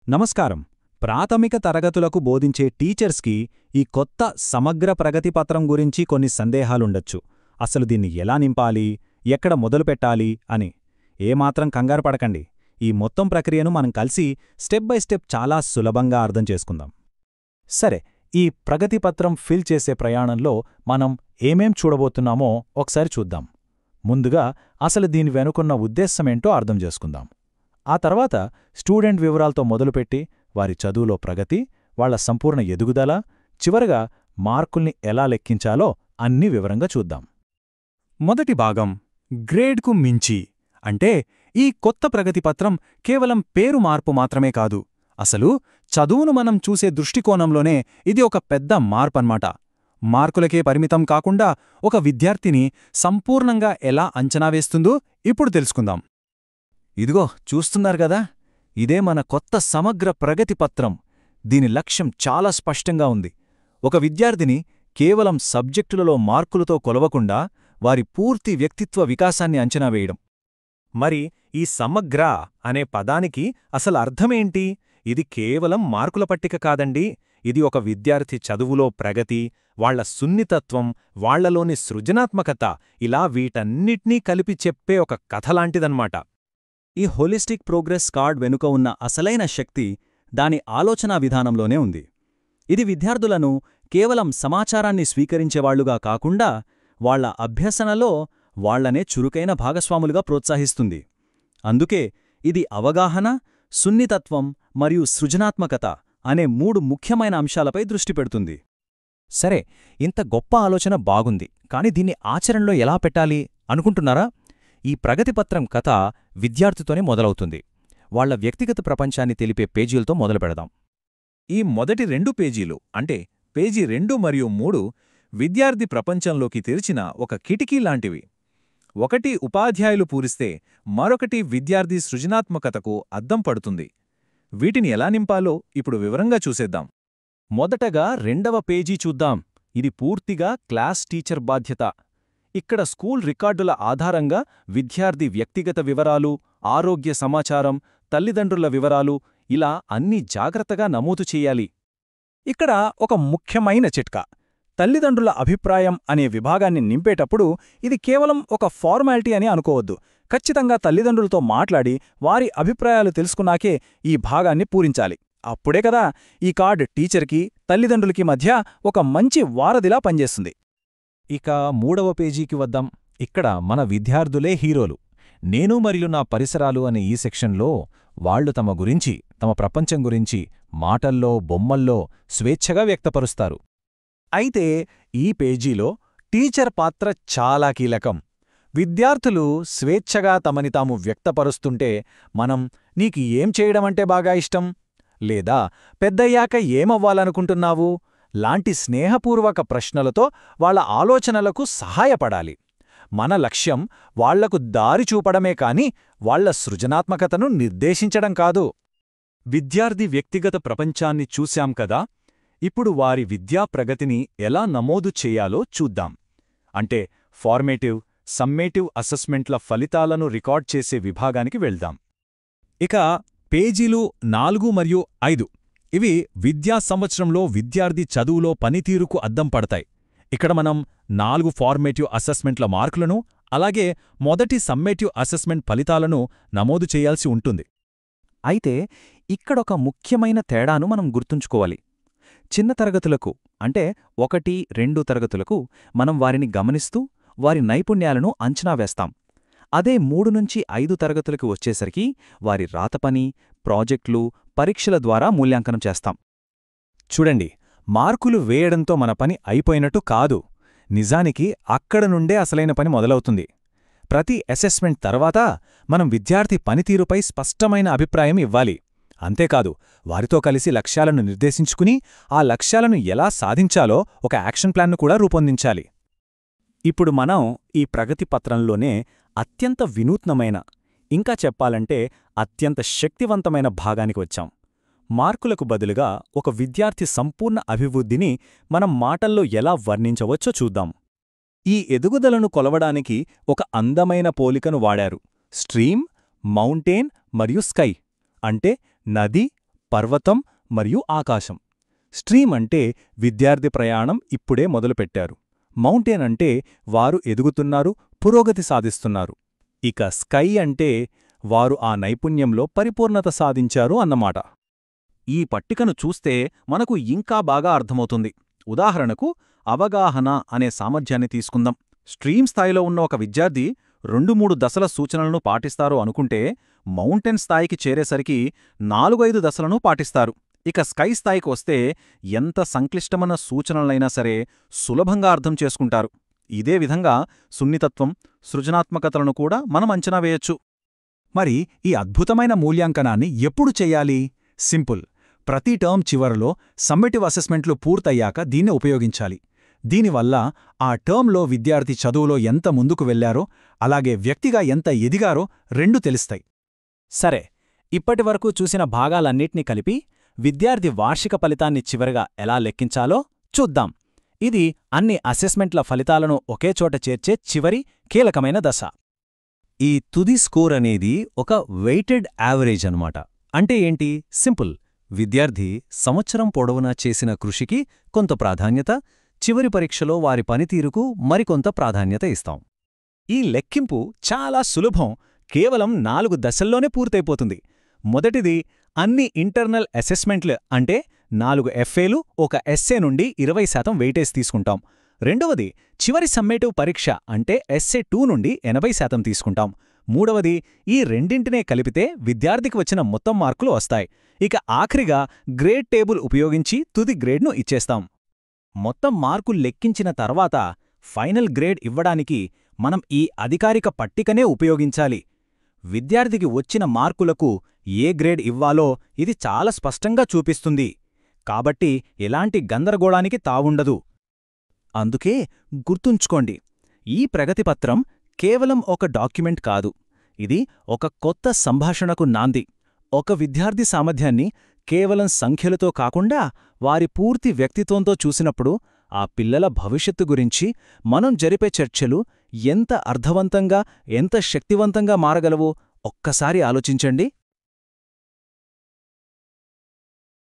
నమస్కారం. ప్రాథమిక తరగతులకు బోధించే టీచర్స్కి ఈ కొత్త సమగ్ర ప్రగతి పత్రం గురించి కొన్ని సందేహాలుండొచ్చు. అసలు దీన్ని ఎలా నింపాలి, ఎక్కడ మొదలుపెట్టాలి అని. ఏమాత్రం కంగారు పడకండి. ఈ మొత్తం ప్రక్రియను మనం కలిసి స్టెప్ బై స్టెప్ చాలా సులభంగా అర్థం చేసుకుందాం. సరే, ఈ ప్రగతి పత్రం ఫిల్ చేసే ప్రయాణంలో మనం ఏమేం చూడబోతున్నామో ఒకసారి చూద్దాం. ముందుగా అసలు దీని వెనుకున్న ఉద్దేశమేంటో అర్థం చేసుకుందాం. ఆ తర్వాత స్టూడెంట్ వివరాలతో మొదలుపెట్టి వారి చదువులో ప్రగతి, వాళ్ల సంపూర్ణ ఎదుగుదల, చివరగా మార్కుల్ని ఎలా లెక్కించాలో అన్నీ వివరంగా చూద్దాం. మొదటి భాగం గ్రేడ్కు మించి అంటే ఈ కొత్త ప్రగతి పత్రం కేవలం పేరు మార్పు మాత్రమే కాదు, అసలు చదువును మనం చూసే దృష్టికోణంలోనే ఇది ఒక పెద్ద మార్పన్మాట. మార్కులకే పరిమితం కాకుండా ఒక విద్యార్థిని సంపూర్ణంగా ఎలా అంచనా వేస్తుందో ఇప్పుడు తెలుసుకుందాం. ఇదిగో చూస్తున్నారు గదా, ఇదే మన కొత్త సమగ్ర ప్రగతి పత్రం. దీని లక్ష్యం చాలా స్పష్టంగా ఉంది. ఒక విద్యార్థిని కేవలం సబ్జెక్టులలో మార్కులతో కొలవకుండా వారి పూర్తి వ్యక్తిత్వ వికాసాన్ని అంచనా వేయడం. మరి ఈ సమగ్ర అనే పదానికి అసలు అర్థమేంటి? ఇది కేవలం మార్కుల పట్టిక కాదండి. ఇది ఒక విద్యార్థి చదువులో ప్రగతి, వాళ్ల సున్నితత్వం, వాళ్లలోని సృజనాత్మకత, ఇలా వీటన్నిటినీ కలిపి చెప్పే ఒక కథలాంటిదన్నమాట. ఈ హోలిస్టిక్ ప్రోగ్రెస్ కార్డ్ వెనుక ఉన్న అసలైన శక్తి దాని ఆలోచనా విధానంలోనే ఉంది. ఇది విద్యార్థులను కేవలం సమాచారాన్ని స్వీకరించేవాళ్లుగా కాకుండా వాళ్ల అభ్యసనలో వాళ్లనే చురుకైన భాగస్వాములుగా ప్రోత్సహిస్తుంది. అందుకే ఇది అవగాహన, సున్నితత్వం మరియు సృజనాత్మకత అనే 3 ముఖ్యమైన అంశాలపై దృష్టి పెడుతుంది. సరే, ఇంత గొప్ప ఆలోచన బాగుంది, కాని దీన్ని ఆచరణలో ఎలా పెట్టాలి అనుకుంటున్నారా? ఈ ప్రగతిపత్రం కథ విద్యార్థితోనే మొదలవుతుంది. వాళ్ల వ్యక్తిగత ప్రపంచాన్ని తెలిపే పేజీలతో మొదలుపెడదాం. ఈ మొదటి 2 పేజీలు అంటే పేజీ 2 మరియు 3 విద్యార్థి ప్రపంచంలోకి తెరిచిన ఒక కిటికీ లాంటివి. ఒకటి ఉపాధ్యాయులు పూరిస్తే మరొకటి విద్యార్థి సృజనాత్మకతకు అద్దం పడుతుంది. వీటిని ఎలా నింపాలో ఇప్పుడు వివరంగా చూసేద్దాం. మొదటగా 2వ పేజీ చూద్దాం. ఇది పూర్తిగా క్లాస్ టీచర్ బాధ్యత. ఇక్కడ స్కూల్ రికార్డుల ఆధారంగా విద్యార్థి వ్యక్తిగత వివరాలు, ఆరోగ్య సమాచారం, తల్లిదండ్రుల వివరాలు ఇలా అన్నీ జాగ్రత్తగా నమోదు చెయ్యాలి. ఇక్కడ ఒక ముఖ్యమైన చిట్కా. తల్లిదండ్రుల అభిప్రాయం అనే విభాగాన్ని నింపేటప్పుడు ఇది కేవలం ఒక ఫార్మాలిటీ అని అనుకోవద్దు. ఖచ్చితంగా తల్లిదండ్రులతో మాట్లాడి వారి అభిప్రాయాలు తెలుసుకున్నాకే ఈ భాగాన్ని పూరించాలి. అప్పుడే కదా ఈ కార్డ్ టీచర్కి, తల్లిదండ్రులకి మధ్య ఒక మంచి వారధిలా పనిచేస్తుంది. ఇక 3వ పేజీకి వద్దాం. ఇక్కడ మన విద్యార్థులే హీరోలు. నేను మరియు నా పరిసరాలు అనే ఈ సెక్షన్లో వాళ్లు తమ గురించి, తమ ప్రపంచం గురించి మాటల్లో, బొమ్మల్లో స్వేచ్ఛగా వ్యక్తపరుస్తారు. అయితే ఈ పేజీలో టీచర్ పాత్ర చాలా కీలకం. విద్యార్థులు స్వేచ్ఛగా తమని తాము వ్యక్తపరుస్తుంటే మనం నీకు ఏం చేయడమంటే బాగా ఇష్టం, లేదా పెద్దయ్యాక ఏమవ్వాలనుకుంటున్నావు లాంటి స్నేహపూర్వక ప్రశ్నలతో వాళ్ల ఆలోచనలకు సహాయపడాలి. మన లక్ష్యం వాళ్లకు దారి చూపడమే కాని వాళ్ల సృజనాత్మకతను నిర్దేశించడం కాదు. విద్యార్థి వ్యక్తిగత ప్రపంచాన్ని చూశాం కదా, ఇప్పుడు వారి విద్యా ప్రగతిని ఎలా నమోదు చేయాలో చూద్దాం. అంటే ఫార్మేటివ్, సమ్మేటివ్ అసెస్మెంట్ల ఫలితాలను రికార్డ్ చేసే విభాగానికి వెళ్దాం. ఇక పేజీలు 4 మరియు 5 ఇవి విద్యా సంవత్సరంలో విద్యార్థి చదువులో పనితీరుకు అద్దం పడతాయి. ఇక్కడ మనం 4 ఫార్మేటివ్ అసెస్మెంట్ల మార్కులను, అలాగే మొదటి సమ్మేటివ్ అసెస్మెంట్ ఫలితాలను నమోదు చేయాల్సి ఉంటుంది. అయితే ఇక్కడొక ముఖ్యమైన తేడాను మనం గుర్తుంచుకోవాలి. చిన్న తరగతులకు అంటే 1, 2 తరగతులకు మనం వారిని గమనిస్తూ వారి నైపుణ్యాలను అంచనా వేస్తాం. అదే 3 నుంచి 5 తరగతులకు వచ్చేసరికి వారి రాతపని, ప్రాజెక్టులు, పరీక్షల ద్వారా మూల్యాంకనం చేస్తాం. చూడండి, మార్కులు వేయడంతో మన పని అయిపోయినట్టు కాదు. నిజానికి అక్కడ నుండే అసలైన పని మొదలవుతుంది. ప్రతి అసెస్మెంట్ తర్వాత మనం విద్యార్థి పనితీరుపై స్పష్టమైన అభిప్రాయం ఇవ్వాలి. అంతేకాదు, వారితో కలిసి లక్ష్యాలను నిర్దేశించుకుని ఆ లక్ష్యాలను ఎలా సాధించాలో ఒక యాక్షన్ ప్లాన్ను కూడా రూపొందించాలి. ఇప్పుడు మనం ఈ ప్రగతి పత్రంలోనే అత్యంత వినూత్నమైన, ఇంకా చెప్పాలంటే అత్యంత శక్తివంతమైన భాగానికి వచ్చాం. మార్కులకు బదులుగా ఒక విద్యార్థి సంపూర్ణ అభివృద్ధిని మనం మాటల్లో ఎలా వర్ణించవచ్చో చూద్దాం. ఈ ఎదుగుదలను కొలవడానికి ఒక అందమైన పోలికను వాడారు. స్ట్రీమ్, మౌంటేన్ మరియు స్కై అంటే నది, పర్వతం మరియు ఆకాశం. స్ట్రీమ్ అంటే విద్యార్థి ప్రయాణం ఇప్పుడే మొదలుపెట్టారు. మౌంటైన్ అంటే వారు ఎదుగుతున్నారు, పురోగతి సాధిస్తున్నారు. ఇక స్కై అంటే వారు ఆ నైపుణ్యంలో పరిపూర్ణత సాధించారు అన్నమాట. ఈ పట్టికను చూస్తే మనకు ఇంకా బాగా అర్థమవుతుంది. ఉదాహరణకు అవగాహన అనే సామర్థ్యాన్ని తీసుకుందాం. స్ట్రీమ్ స్థాయిలో ఉన్న ఒక విద్యార్థి 2-3 దశల సూచనలను పాటిస్తారు అనుకుంటే, మౌంటైన్ స్థాయికి చేరేసరికి 4-5 దశలను పాటిస్తారు. ఇక స్కై స్థాయికి వస్తే ఎంత సంక్లిష్టమైన సూచనలైనా సరే సులభంగా అర్థం చేసుకుంటారు. ఇదే విధంగా సున్నితత్వం, సృజనాత్మకతలను కూడా మనం అంచనా వేయొచ్చు. మరి ఈ అద్భుతమైన మూల్యాంకనాన్ని ఎప్పుడు చెయ్యాలి? సింపుల్. ప్రతి టర్మ్ చివరలో సమ్మేటివ్ అసెస్మెంట్లు పూర్తయ్యాక దీన్ని ఉపయోగించాలి. దీనివల్ల ఆ టర్మ్లో విద్యార్థి చదువులో ఎంత ముందుకు వెళ్లారో, అలాగే వ్యక్తిగా ఎంత ఎదిగారో రెండూ తెలుస్తాయి. సరే, ఇప్పటివరకు చూసిన భాగాలన్నిటినీ కలిపి విద్యార్థి వార్షిక ఫలితాన్ని చివరగా ఎలా లెక్కించాలో చూద్దాం. ఇది అన్ని అసెస్మెంట్ల ఫలితాలను ఒకేచోట చేర్చే చివరి కీలకమైన దశ. ఈ తుది స్కోర్ అనేది ఒక వెయిటెడ్ యావరేజ్ అన్నమాట. అంటే ఏంటి? సింపుల్. విద్యార్థి సంవత్సరం పొడవునా చేసిన కృషికి కొంత ప్రాధాన్యత, చివరి పరీక్షలో వారి పనితీరుకు మరికొంత ప్రాధాన్యత ఇస్తాం. ఈ లెక్కింపు చాలా సులభం. కేవలం 4 దశల్లోనే పూర్తయిపోతుంది. మొదటిది, అన్ని ఇంటర్నల్ అసెస్మెంట్లు అంటే 4 ఎఫ్ఏలు, 1 ఎస్ఏ నుండి 20% వెయిటేజ్ తీసుకుంటాం. రెండవది, చివరి సమ్మేటివ్ పరీక్ష అంటే ఎస్ఏ 2 నుండి 80% తీసుకుంటాం. మూడవది, ఈ రెండింటినే కలిపితే విద్యార్థికి వచ్చిన మొత్తం మార్కులు వస్తాయి. ఇక ఆఖరిగా గ్రేడ్ టేబుల్ ఉపయోగించి తుది గ్రేడ్ను ఇచ్చేస్తాం. మొత్తం మార్కులు లెక్కించిన తర్వాత ఫైనల్ గ్రేడ్ ఇవ్వడానికి మనం ఈ అధికారిక పట్టికనే ఉపయోగించాలి. విద్యార్థికి వచ్చిన మార్కులకు ఏ గ్రేడ్ ఇవ్వాలో ఇది చాలా స్పష్టంగా చూపిస్తుంది. కాబట్టి ఎలాంటి గందరగోళానికి తావుండదు. అందుకే గుర్తుంచుకోండి, ఈ ప్రగతిపత్రం కేవలం ఒక డాక్యుమెంట్ కాదు. ఇది ఒక కొత్త సంభాషణకు నాంది. ఒక విద్యార్థి సామర్థ్యాన్ని కేవలం సంఖ్యలతో కాకుండా వారి పూర్తి వ్యక్తిత్వంతో చూసినప్పుడు ఆ పిల్లల భవిష్యత్తు గురించి మనం జరిపే చర్చలు ఎంత అర్థవంతంగా, ఎంత శక్తివంతంగా మారగలవో ఒక్కసారి ఆలోచించండి.